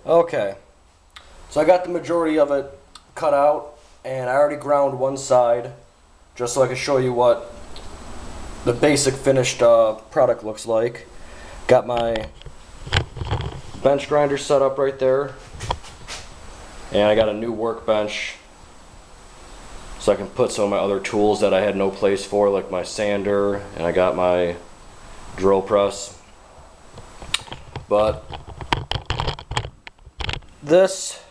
Okay, so I got the majority of it cut out, and I already ground one side just so I can show you what the basic finished product looks like. Got my bench grinder set up right there, and I got a new workbench so I can put some of my other tools that I had no place for, like my sander, and I got my drill press. But this,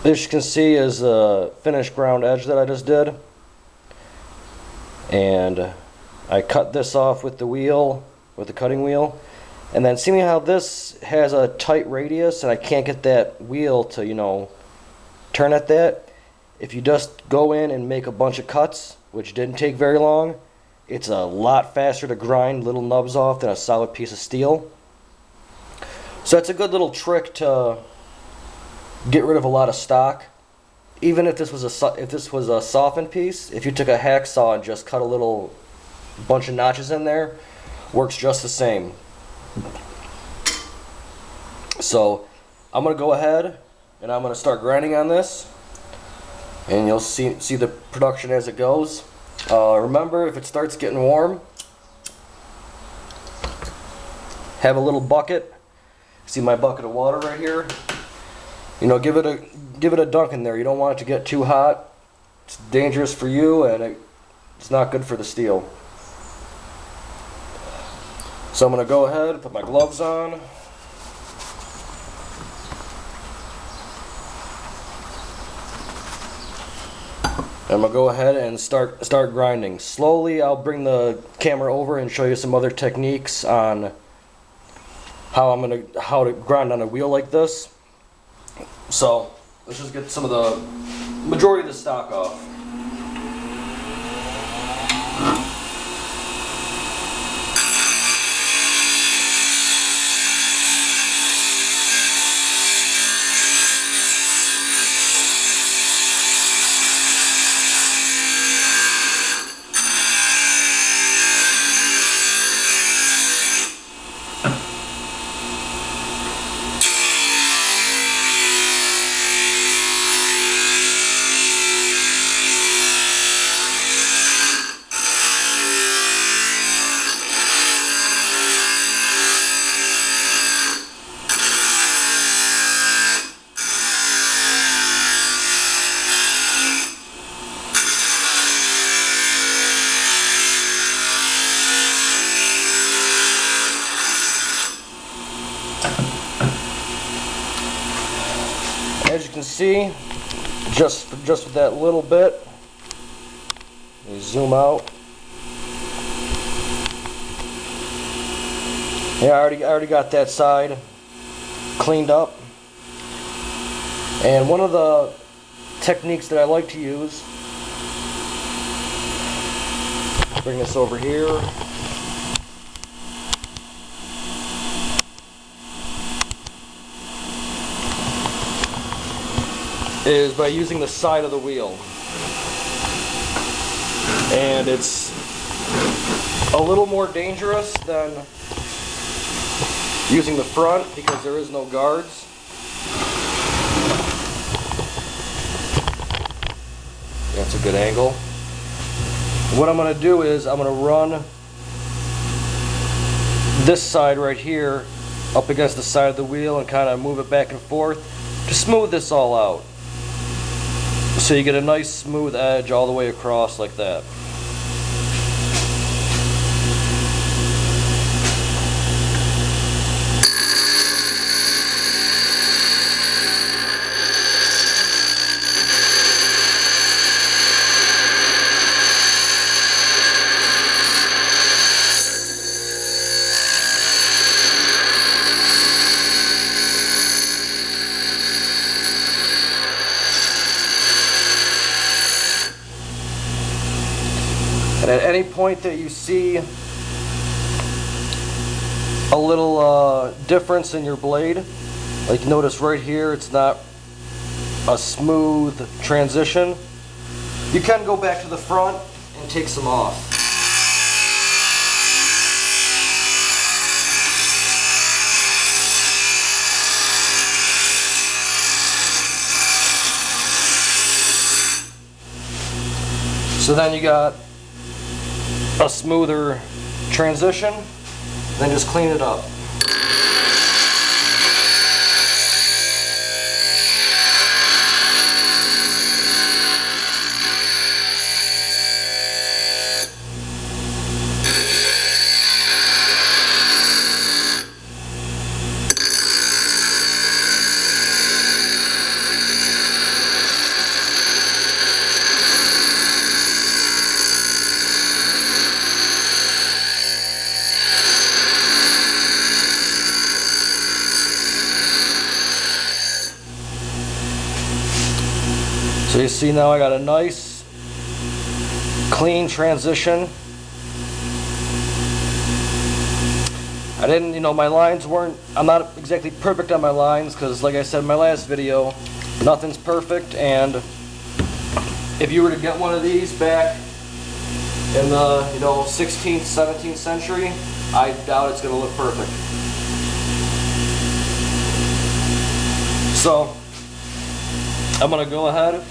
this you can see is a finished ground edge that I just did, and I cut this off with the wheel, with the cutting wheel. And then see how this has a tight radius and I can't get that wheel to, you know, turn at that? If you just go in and make a bunch of cuts, which didn't take very long, it's a lot faster to grind little nubs off than a solid piece of steel. So that's a good little trick to get rid of a lot of stock. Even if this was a softened piece, if you took a hacksaw and just cut a little bunch of notches in there, works just the same. So I'm gonna go ahead and I'm gonna start grinding on this, and you'll see the production as it goes. Remember, if it starts getting warm, have a little bucket. See my bucket of water right here? You know, give it a dunk in there. You don't want it to get too hot. It's dangerous for you, and it's not good for the steel. So I'm going to go ahead and put my gloves on. I'm going to go ahead and start grinding. Slowly I'll bring the camera over and show you some other techniques on how to grind on a wheel like this. So let's just get some of the majority of the stock off. As you can see, just with that little bit, you zoom out. Yeah, I already got that side cleaned up. And one of the techniques that I like to use, bring this over here. Is by using the side of the wheel. And it's a little more dangerous than using the front because there is no guards. That's a good angle. What I'm going to do is I'm going to run this side right here up against the side of the wheel and kind of move it back and forth to smooth this all out. So you get a nice smooth edge all the way across like that. And at any point that you see a little difference in your blade, like notice right here, it's not a smooth transition, you can go back to the front and take some off. So then you got a smoother transition, then just clean it up. So you see now I got a nice clean transition. I didn't, my lines weren't, I'm not exactly perfect on my lines because like I said in my last video, nothing's perfect, and if you were to get one of these back in the 16th, 17th century, I doubt it's going to look perfect. So I'm going to go ahead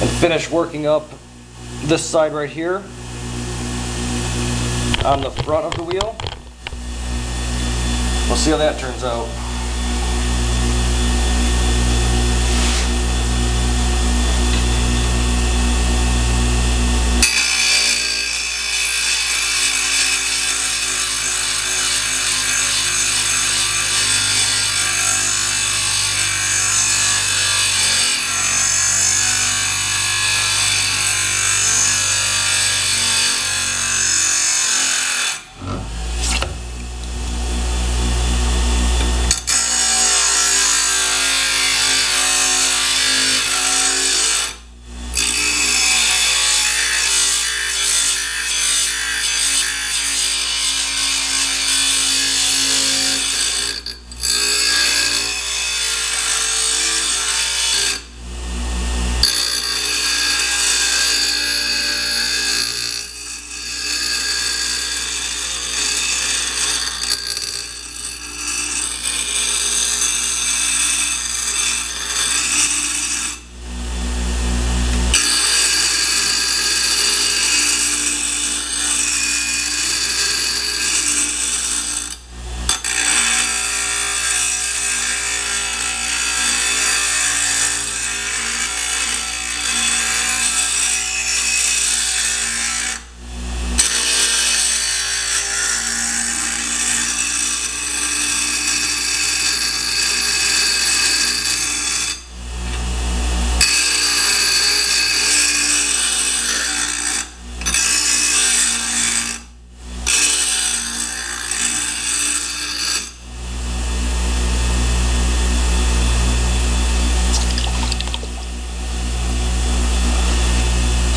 and finish working up this side right here on the front of the wheel. We'll see how that turns out.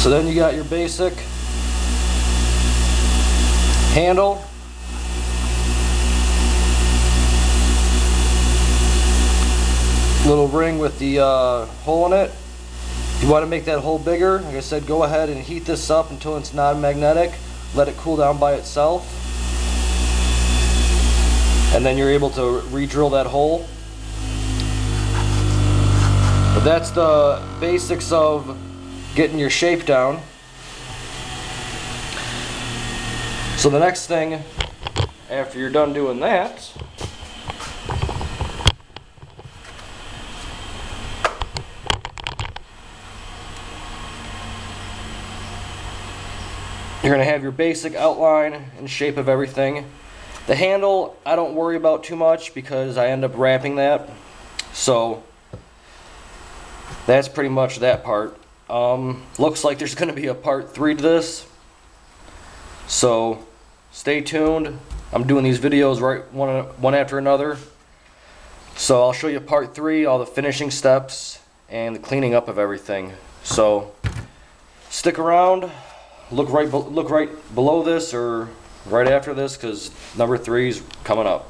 So then you got your basic handle, little ring with the hole in it. If you want to make that hole bigger, like I said, go ahead and heat this up until it's non-magnetic. Let it cool down by itself, and then you're able to re-drill that hole. But that's the basics of getting your shape down. So the next thing, after you're done doing that, you're going to have your basic outline and shape of everything. The handle, I don't worry about too much because I end up wrapping that. So that's pretty much that part. Looks like there's going to be a part 3 to this. So stay tuned. I'm doing these videos right one after another. So I'll show you part 3, all the finishing steps and the cleaning up of everything. So stick around. Look right below this or right after this because number 3 is coming up.